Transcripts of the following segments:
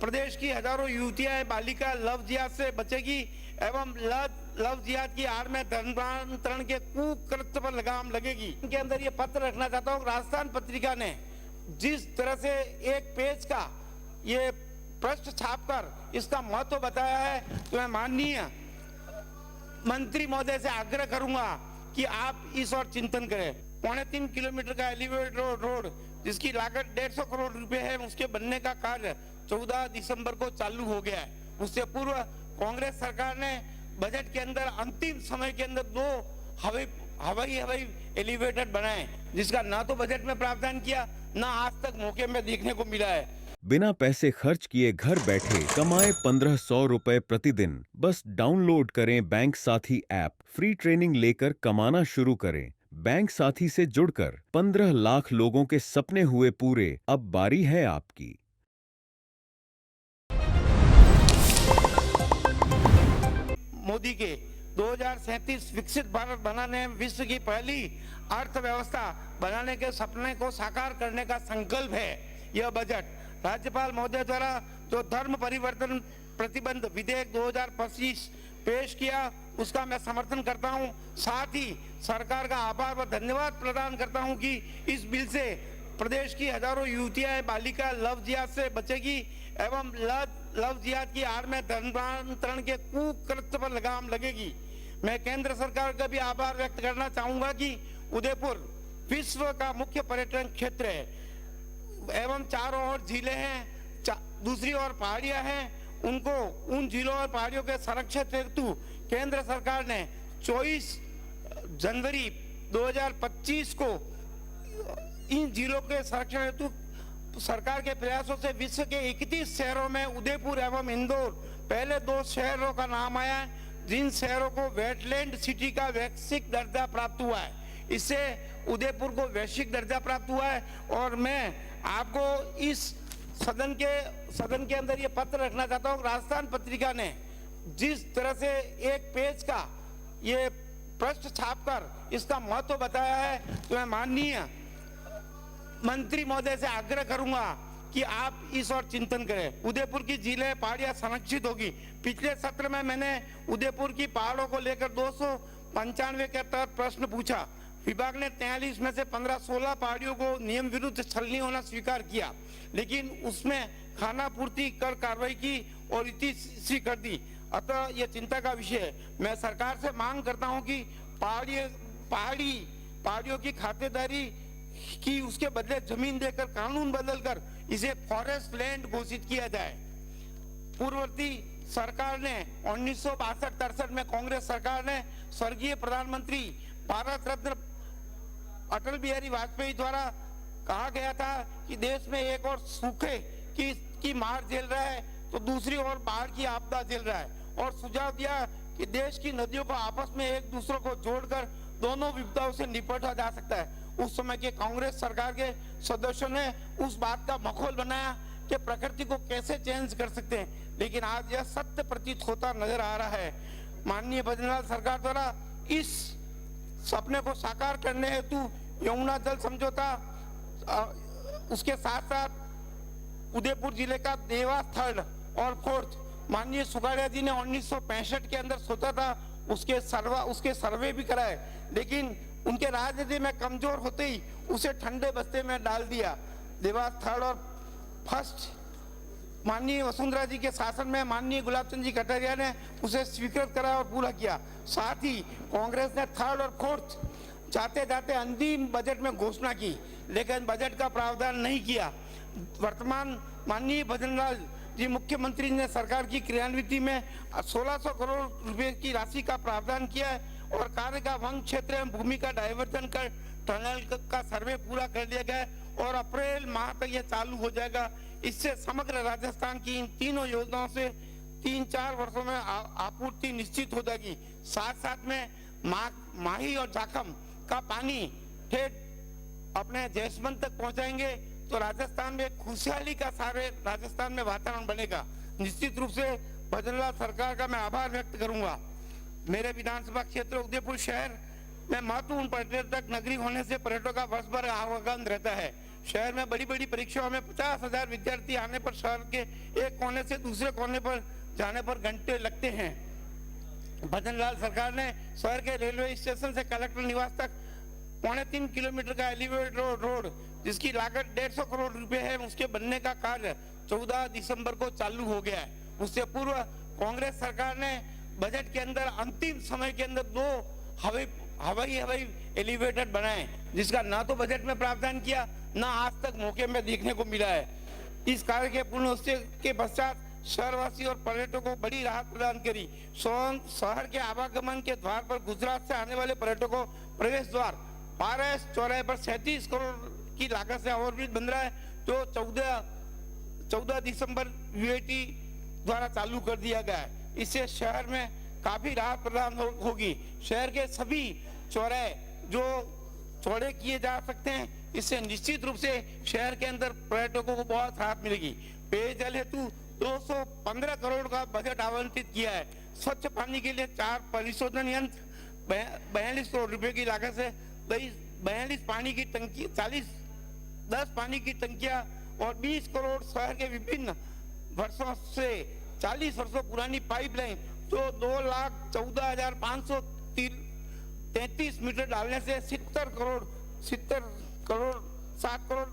प्रदेश की हजारों युवतियां बालिका लव जिहाद से बचेगी एवं लव जिहाद की आड़ में धर्मांतरण के कुकृत्य पर लगाम लगेगी। इनके अंदर ये पत्र रखना चाहता हूँ। राजस्थान पत्रिका ने जिस तरह से एक पेज का ये पृष्ठ छापकर इसका महत्व बताया है, तो मैं माननीय मंत्री महोदय से आग्रह करूंगा कि आप इस ओर चिंतन करें। 3.25 किलोमीटर का एलिवेटेड रोड जिसकी लागत 150 करोड़ रुपए है, उसके बनने का कार्य 14 दिसंबर को चालू हो गया है। उससे पूर्व कांग्रेस सरकार ने बजट के अंदर अंतिम समय के अंदर 2 हवाई एलिवेटेड बनाए, जिसका ना तो बजट में प्रावधान किया, ना आज तक मौके में देखने को मिला है। बिना पैसे खर्च किए घर बैठे कमाए 1500 रुपए प्रतिदिन। बस डाउनलोड करें बैंक साथी ऐप। फ्री ट्रेनिंग लेकर कमाना शुरू करें। बैंक साथी से जुड़कर 15 लाख लोगों के सपने हुए पूरे। अब बारी है आपकी। मोदी के 2037 विकसित भारत बनाने, विश्व की पहली अर्थव्यवस्था बनाने के सपने को साकार करने का संकल्प है यह बजट। राज्यपाल महोदय द्वारा जो धर्म परिवर्तन प्रतिबंध विधेयक 2025 पेश किया, उसका मैं समर्थन करता हूं। साथ ही सरकार का आभार व धन्यवाद प्रदान करता हूं कि इस बिल से प्रदेश की हजारों युवतियां बालिका लव जिहाद से बचेगी एवं लव जिहाद की आड़ में धर्मांतरण के कुकृत्य पर लगाम लगेगी। मैं केंद्र सरकार का भी आभार व्यक्त करना चाहूंगा कि उदयपुर विश्व का मुख्य पर्यटन क्षेत्र है एवं चारों ओर झीलें हैं, दूसरी ओर पहाड़ियां हैं। उनको उन झीलों और पहाड़ियों के संरक्षण हेतु केंद्र सरकार ने 24 जनवरी 2025 को इन झीलों के संरक्षण हेतु सरकार के प्रयासों से विश्व के 31 शहरों में उदयपुर एवं इंदौर पहले 2 शहरों का नाम आया है, जिन शहरों को वेटलैंड सिटी का वैश्विक दर्जा प्राप्त हुआ है। इससे उदयपुर को वैश्विक दर्जा प्राप्त हुआ है। और मैं आपको इस सदन के अंदर ये पत्र रखना चाहता हूँ। राजस्थान पत्रिका ने जिस तरह से एक पेज का ये पृष्ठ छापकर इसका महत्व बताया है, तो मैं माननीय मंत्री महोदय से आग्रह करूंगा कि आप इस ओर चिंतन करें। उदयपुर की झीलें पहाड़ियां संरक्षित होगी। पिछले सत्र में मैंने उदयपुर की पहाड़ों को लेकर 295 के तहत प्रश्न पूछा। विभाग ने 43 में से 15-16 पहाड़ियों को नियम विरुद्ध छलनी होना स्वीकार किया, लेकिन उसमें खाना पूर्ति कर कार्रवाई की और इतिश्री कर दी। अतः यह चिंता का विषय है। मैं सरकार से मांग करता हूं कि पहाड़ियों की खातेदारी की उसके बदले जमीन देकर कानून बदलकर इसे फॉरेस्ट लैंड घोषित किया जाए। पूर्ववर्ती सरकार ने 1962-63 में कांग्रेस सरकार ने स्वर्गीय प्रधानमंत्री भारत रत्न अटल बिहारी वाजपेयी द्वारा कहा गया था कि देश में एक और सूखे की मार झेल रहा है, तो दूसरी ओर बाढ़ की आपदा झेल रहा है, और सुझाव दिया कि देश की नदियों को आपस में एक दूसरे को जोड़कर दोनों विपदाओं से निपटा जा सकता है। उस समय के कांग्रेस सरकार के सदस्यों ने उस बात का मखौल बनाया कि प्रकृति को कैसे चेंज कर सकते हैं, लेकिन आज यह सत्य प्रतीत होता नजर आ रहा है। माननीय बद्रीनाथ सरकार द्वारा इस सपने को साकार करने हेतु यमुना जल समझौता, उसके साथ साथ उदयपुर जिले का देवास 3rd और 4th माननीय सुगाड़िया जी ने 1965 के अंदर सोचा था, उसके सर्वे भी कराए, लेकिन उनके राजनीति में कमजोर होते ही उसे ठंडे बस्ते में डाल दिया। देवास 3rd और 1st माननीय वसुंधरा जी के शासन में माननीय गुलाब चंद जी कटारिया ने उसे स्वीकृत करा और पूरा किया। साथ ही कांग्रेस ने 3rd और 4th जाते जाते अंतिम बजट में घोषणा की, लेकिन बजट का प्रावधान नहीं किया। वर्तमान माननीय बद्रीलाल जी मुख्यमंत्री ने सरकार की क्रियान्विति में 1600 करोड़ रुपए की राशि का प्रावधान किया है और कार्य का वन क्षेत्र में भूमि का डायवर्जन कर टनल का सर्वे पूरा कर लिया गया है और अप्रैल माह तक यह चालू हो जाएगा। इससे समग्र राजस्थान की इन तीनों योजनाओं से 3-4 वर्षों में आपूर्ति निश्चित हो जाएगी। साथ साथ में माही और जाखम का पानी ठेठ अपने जैसमंद तक पहुंचाएंगे, तो राजस्थान में खुशहाली का सारे राजस्थान में वातावरण बनेगा। निश्चित रूप से बद्रीलाल सरकार का मैं आभार व्यक्त करूंगा। मेरे विधानसभा क्षेत्र उदयपुर शहर में महत्वपूर्ण पर्यटक नगरी होने से पर्यटकों का वर्ष भर आवागमन रहता है। शहर में बड़ी बड़ी परीक्षाओं में 50,000 विद्यार्थी आने पर शहर के एक कोने से दूसरे कोने पर जाने पर घंटे लगते हैं। भजनलाल सरकार ने शहर के रेलवे स्टेशन से कलेक्टर निवास तक 3.25 किलोमीटर का एलिवेटेड रोड जिसकी लागत 150 करोड़ रुपए है, उसके बनने का कार्य 14 दिसंबर को चालू हो गया है। उससे पूर्व कांग्रेस सरकार ने बजट के अंदर अंतिम समय के अंदर 2 हवाई एलिवेटेड बनाए, जिसका ना तो बजट में प्रावधान किया, ना आज तक मौके में देखने को मिला है। इस कार्य के पूर्ण के पश्चात शहरवासी और पर्यटकों को बड़ी राहत प्रदान करी। शहर के आवागमन के द्वार पर गुजरात से आने वाले पर्यटकों प्रवेश द्वार पारस चौराहे पर 37 करोड़ की लागत से ओवरब्रिज बन रहा है, जो 14 दिसंबर वीआईटी द्वारा चालू कर दिया गया है। इससे शहर में काफी राहत प्रदान होगी। शहर के सभी चौराहे जो चौड़े किए जा सकते हैं, इससे निश्चित रूप से शहर के अंदर पर्यटकों को बहुत राहत मिलेगी। पेयजल हेतु 215 करोड़ का बजट आवंटित किया है। स्वच्छ पानी के लिए 4 परिशोधन यंत्र 42 करोड़ रुपए की लागत से 42 पानी की टंकी 10 पानी की टंकियां और 20 करोड़ शहर के विभिन्न वर्षों से 40 वर्षों पुरानी पाइपलाइन तो 2,14,533 मीटर डालने से 7 करोड़ 7 करोड़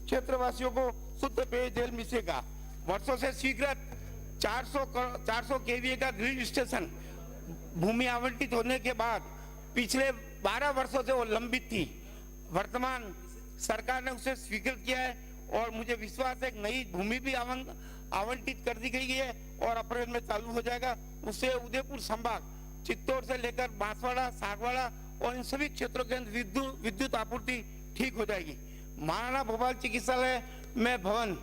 क्षेत्रवासियों को शुद्ध पेयजल मिलेगा। वर्षों से स्वीकृत 400 केवीए का ग्रिड स्टेशन भूमि आवंटित होने के बाद पिछले 12 वर्षों से वो लंबित थी। वर्तमान सरकार ने उसे स्वीकृत किया है और मुझे विश्वास है कि नई भूमि भी आवंटित कर दी गई है और अप्रैल में चालू हो जाएगा। उससे उदयपुर संभाग चित्तौड़ से लेकर बांसवाड़ा, सागवाड़ा और इन सभी क्षेत्रों के अंदर विद्युत आपूर्ति ठीक हो जाएगी। महाराणा भोपाल चिकित्सालय में भवन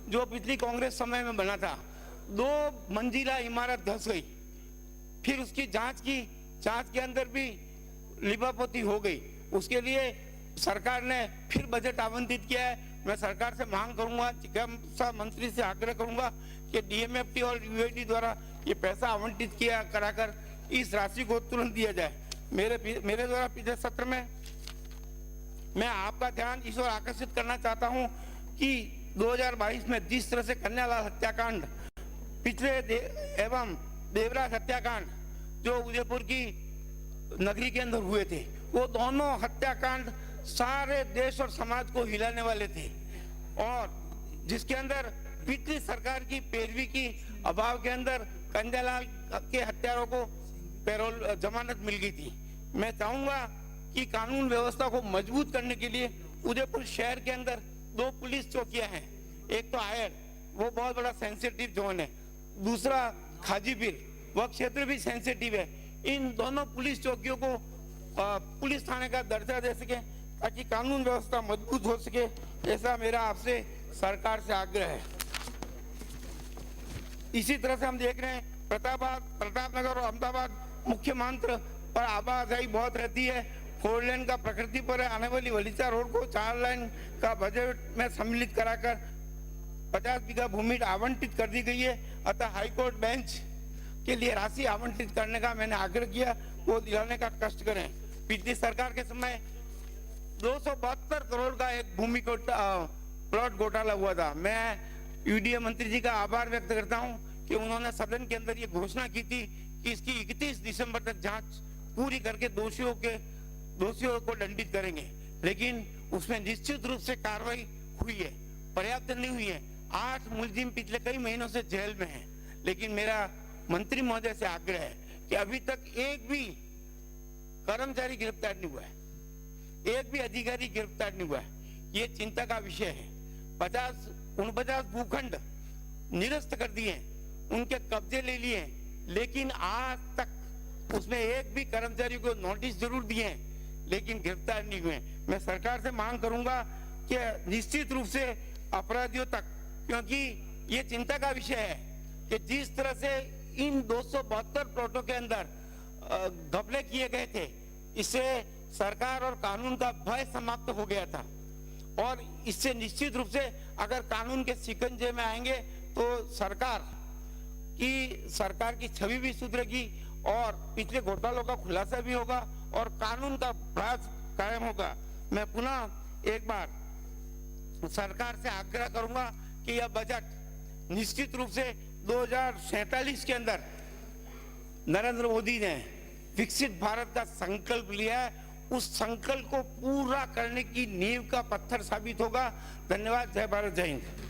जो पिछली कांग्रेस समय में बना था, 2 मंजिला इमारत धंस गई, फिर उसकी जांच के अंदर भी लिपापोती हो गई। उसके लिए सरकार ने फिर बजट आवंटित किया है। मैं सरकार से मांग करूंगा, चिकित्सा मंत्री से आग्रह करूंगा कि डीएमएफटी और यूआईडी द्वारा ये पैसा आवंटित किया कराकर इस राशि को तुरंत दिया जाए। मेरे द्वारा पिछले सत्र में मैं आपका ध्यान इस ओर आकर्षित करना चाहता हूं कि 2022 में जिस तरह से कन्यालाल हत्याकांड एवं देवराज हत्याकांड जो उदयपुर की नगरी के अंदर हुए थे, वो दोनों हत्याकांड सारे देश और समाज को हिलाने वाले थे और जिसके अंदर पिछली सरकार की पैरवी की अभाव के अंदर कन्यालाल के हत्यारों को पैरोल जमानत मिल गई थी। मैं चाहूंगा कि कानून व्यवस्था को मजबूत करने के लिए उदयपुर शहर के अंदर 2 पुलिस चौकियां हैं। एक तो आयर, वो बहुत बड़ा सेंसिटिव जोन है, दूसरा खाजीपीर, वह क्षेत्र भी सेंसिटिव है। इन दोनों पुलिस चौकियों को पुलिस थाने का दर्जा दे सके ताकि कानून व्यवस्था मजबूत हो सके, ऐसा मेरा आपसे सरकार से आग्रह है। इसी तरह से हम देख रहे हैं प्रतापनगर और अहमदाबाद मुख्य मार्ग पर आवाजाही बहुत रहती है। 4 लेन का प्रकृति पर आने वाली वलीचा रोड को 4 लेन का बजट में सम्मिलित कराकर 50 बीघा भूमि आवंटित कर दी गई है। अतः हाईकोर्ट बेंच के लिए राशि आवंटित करने का मैंने आग्रह किया, वो दिलाने का कष्ट करें। पिछली सरकार के समय 272 करोड़ का एक भूमि को प्लॉट घोटाला हुआ था। मैं यूडीए मंत्री जी का आभार व्यक्त करता हूं कि उन्होंने सदन के अंदर ये घोषणा की थी कि इसकी 31 दिसंबर तक जांच पूरी करके दोषियों को दंडित करेंगे, लेकिन उसमें निश्चित रूप से कार्रवाई हुई है, पर्याप्त नहीं हुई है। 8 मुलजिम पिछले कई महीनों से जेल में हैं, लेकिन मेरा मंत्री महोदय से आग्रह है कि अभी तक एक भी कर्मचारी गिरफ्तार नहीं हुआ है, एक भी अधिकारी गिरफ्तार नहीं हुआ है। ये चिंता का विषय है। 49 भूखंड निरस्त कर दिए, उनके कब्जे ले लिए, लेकिन आज तक उसमें एक भी कर्मचारी को नोटिस जरूर दिए हैं, लेकिन गिरफ्तार नहीं हुए। मैं सरकार से मांग करूंगा कि निश्चित रूप से अपराधियों तक, क्योंकि ये चिंता का विषय है कि जिस तरह से इन 272 प्लॉटों के अंदर घपले किए गए थे, इससे सरकार और कानून का भय समाप्त हो गया था और इससे निश्चित रूप से अगर कानून के शिकंजे में आएंगे तो सरकार की छवि भी सुधरेगी और पिछले घोटालों का खुलासा भी होगा और कानून का राज कायम होगा। मैं पुनः एक बार सरकार से आग्रह करूंगा कि यह बजट निश्चित रूप से 2047 के अंदर नरेंद्र मोदी ने विकसित भारत का संकल्प लिया है, उस संकल्प को पूरा करने की नींव का पत्थर साबित होगा। धन्यवाद। जय भारत, जय हिंद।